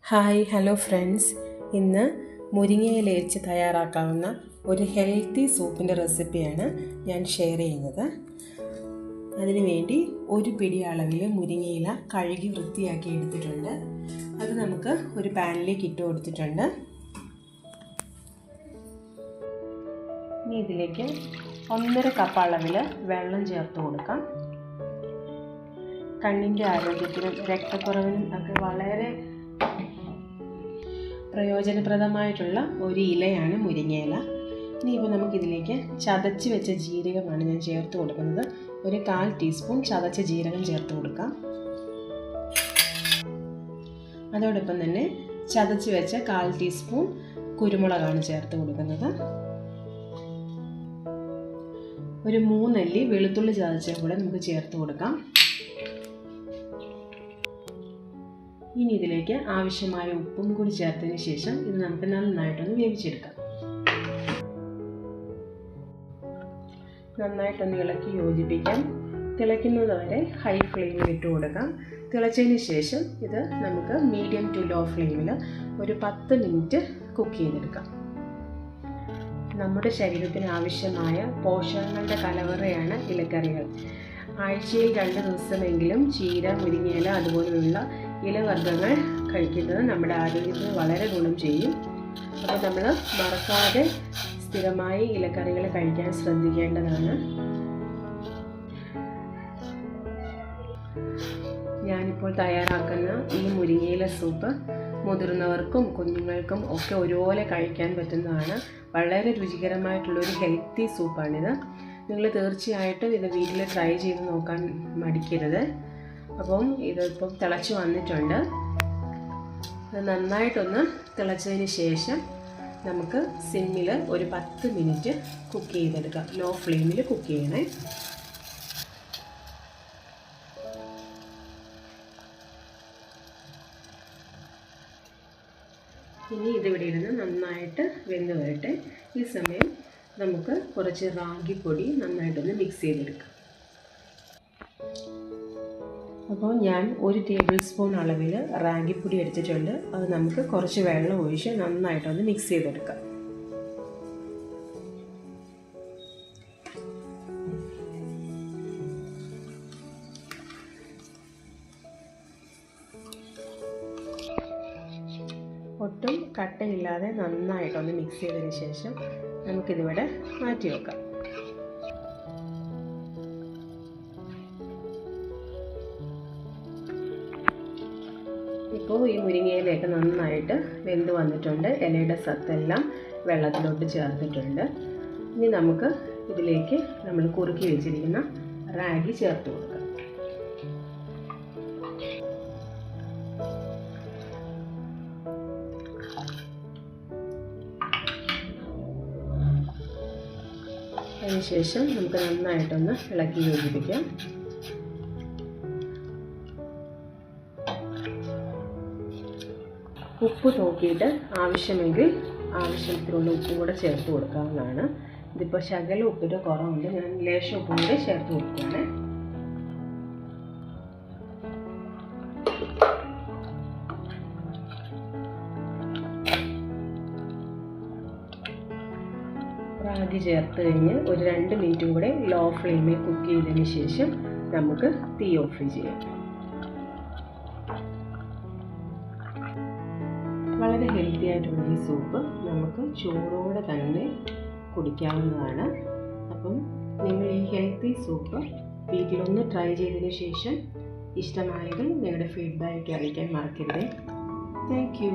Hello friends. ഇന്ന് മുരിങ്ങയില വെച്ച് തയ്യാറാക്കാവുന്ന ഒരു ഹെൽത്തി സൂപ്പിൻ്റെ റെസിപ്പിയാണ് ഞാൻ ഷെയർ ചെയ്യുന്നത്. അതിനുവേണ്ടി ഒരു പിടി അളവിൽ മുരിങ്ങയില കഴുകി വൃത്തിയാക്കി എടുത്തിട്ടുണ്ട്. അത് നമുക്ക് ഒരു പാനിലേക്ക് ഇട്ട് കൊടുത്തിട്ടുണ്ട്. ഇനി ഇതിലേക്ക് 1.5 കപ്പ് അളവിൽ വെള്ളം ചേർത്ത് കൊടുക്കാം. കണ്ണിൻ്റെ ആരോഗ്യത്തിനും രക്തക്കുറവിനും ഒക്കെ വളരെ പ്രയോജനപ്രദമായിട്ടുള്ള ഒരു ഇലയാണ് മുരിങ്ങയില. ഇനിയിപ്പോൾ നമുക്കിതിലേക്ക് ചതച്ച് വെച്ച ജീരകമാണ് ഞാൻ ചേർത്ത് കൊടുക്കുന്നത്. ഒരു 1/4 ടീസ്പൂൺ ചതച്ച ജീരകം ചേർത്ത് കൊടുക്കാം. അതോടൊപ്പം തന്നെ ചതച്ച് വെച്ച 1/4 ടീസ്പൂൺ കുരുമുളകാണ് ചേർത്ത് കൊടുക്കുന്നത്. ഒരു 3 അല്ലി വെളുത്തുള്ളി ചതച്ച കൂടെ നമുക്ക് ചേർത്ത് കൊടുക്കാം. ഇനി ഇതിലേക്ക് ആവശ്യമായ ഉപ്പും കൂടി ചേർത്തതിന് ശേഷം ഇത് നമുക്ക് നന്നായിട്ടൊന്ന് വേവിച്ചെടുക്കാം. നന്നായിട്ടൊന്ന് ഇളക്കി യോജിപ്പിക്കാം. തിളയ്ക്കുന്നത് വരെ ഹൈ ഫ്ലെയിമിൽ ഇട്ട് കൊടുക്കാം. തിളച്ചതിന് ശേഷം ഇത് നമുക്ക് മീഡിയം ടു ലോ ഫ്ലെയിമിൽ ഒരു 10 മിനിറ്റ് കുക്ക് ചെയ്തെടുക്കാം. നമ്മുടെ ശരീരത്തിന് ആവശ്യമായ പോഷകങ്ങളുടെ കലവറയാണ് ഇലക്കറികൾ. ആഴ്ചയിൽ 2 ദിവസമെങ്കിലും ചീര, മുരിങ്ങയില അതുപോലെയുള്ള ഇലവർഗ്ഗങ്ങൾ കഴിക്കുന്നത് നമ്മുടെ ആരോഗ്യത്തിന് വളരെ ഗുണം ചെയ്യും. അപ്പോൾ നമ്മൾ മറക്കാതെ സ്ഥിരമായി ഇലക്കറികൾ കഴിക്കാൻ ശ്രദ്ധിക്കേണ്ടതാണ്. ഞാനിപ്പോൾ തയ്യാറാക്കുന്ന ഈ മുരിങ്ങയില സൂപ്പ് മുതിർന്നവർക്കും കുഞ്ഞുങ്ങൾക്കും ഒക്കെ ഒരുപോലെ കഴിക്കാൻ പറ്റുന്നതാണ്. വളരെ രുചികരമായിട്ടുള്ളൊരു ഹെൽത്തി സൂപ്പാണിത്. നിങ്ങൾ തീർച്ചയായിട്ടും ഇത് വീട്ടിൽ ട്രൈ ചെയ്ത് നോക്കാൻ മടിക്കരുത്. അപ്പം ഇതിപ്പം തിളച്ച് വന്നിട്ടുണ്ട്. ഇത് നന്നായിട്ടൊന്ന് തിളച്ചതിന് ശേഷം നമുക്ക് സിമ്മിൽ ഒരു 10 മിനിറ്റ് കുക്ക് ചെയ്തെടുക്കാം. ലോ ഫ്ലെയിമിൽ കുക്ക് ചെയ്യണേ. ഇനി ഇതിവിടെ ഇരുന്ന് നന്നായിട്ട് വെന്ത് വരട്ടെ. ഈ സമയം നമുക്ക് കുറച്ച് റാഗിപ്പൊടി നന്നായിട്ടൊന്ന് മിക്സ് ചെയ്തെടുക്കാം. അപ്പോൾ ഞാൻ 1 ടേബിൾ സ്പൂൺ അളവിൽ റാഗിപ്പൊടി എടുത്തിട്ടുണ്ട്. അത് നമുക്ക് കുറച്ച് വെള്ളം ഒഴിച്ച് നന്നായിട്ടൊന്ന് മിക്സ് ചെയ്തെടുക്കാം. ഒട്ടും കട്ടയില്ലാതെ നന്നായിട്ടൊന്ന് മിക്സ് ചെയ്തതിന് ശേഷം നമുക്കിതിവിടെ മാറ്റി വെക്കാം. ഇപ്പോൾ ഈ മുരിങ്ങയിലയൊക്കെ നന്നായിട്ട് വെന്ത് വന്നിട്ടുണ്ട്. ഇലയുടെ സത്തെല്ലാം വെള്ളത്തിലോട്ട് ചേർത്തിട്ടുണ്ട്. ഇനി നമുക്ക് ഇതിലേക്ക് നമ്മൾ കുറുക്കി വെച്ചിരിക്കുന്ന റാഗി ചേർത്ത് കൊടുക്കാം. അതിനുശേഷം നമുക്ക് നന്നായിട്ടൊന്ന് ഇളക്കി യോജിപ്പിക്കാം. ഉപ്പ് നോക്കിയിട്ട് ആവശ്യമെങ്കിൽ ആവശ്യത്തിനുള്ള ഉപ്പും കൂടെ ചേർത്ത് കൊടുക്കാവുന്നതാണ്. ഇതിപ്പോൾ ശകല ഉപ്പിൻ്റെ കുറവുണ്ട്. ഞാൻ ലേശം ഉപ്പും കൂടെ ചേർത്ത് കൊടുക്കുകയാണ്. റാഗി ചേർത്ത് കഴിഞ്ഞ് ഒരു 2 മിനിറ്റും കൂടെ ലോ ഫ്ലെയിമിൽ കുക്ക് ചെയ്തതിന് ശേഷം നമുക്ക് തീ ഓഫ് ചെയ്യാം. വളരെ ഹെൽത്തി ആയിട്ടുള്ള ഈ സൂപ്പ് നമുക്ക് ചൂടോടെ തന്നെ കുടിക്കാവുന്നതാണ്. അപ്പം നിങ്ങൾ ഈ ഹെൽത്തി സൂപ്പ് വീട്ടിലൊന്ന് ട്രൈ ചെയ്തതിന് ശേഷം ഇഷ്ടമായെങ്കിൽ നിങ്ങളുടെ ഫീഡ്ബാക്ക് അറിയിക്കാൻ മറക്കരുത്. Thank you.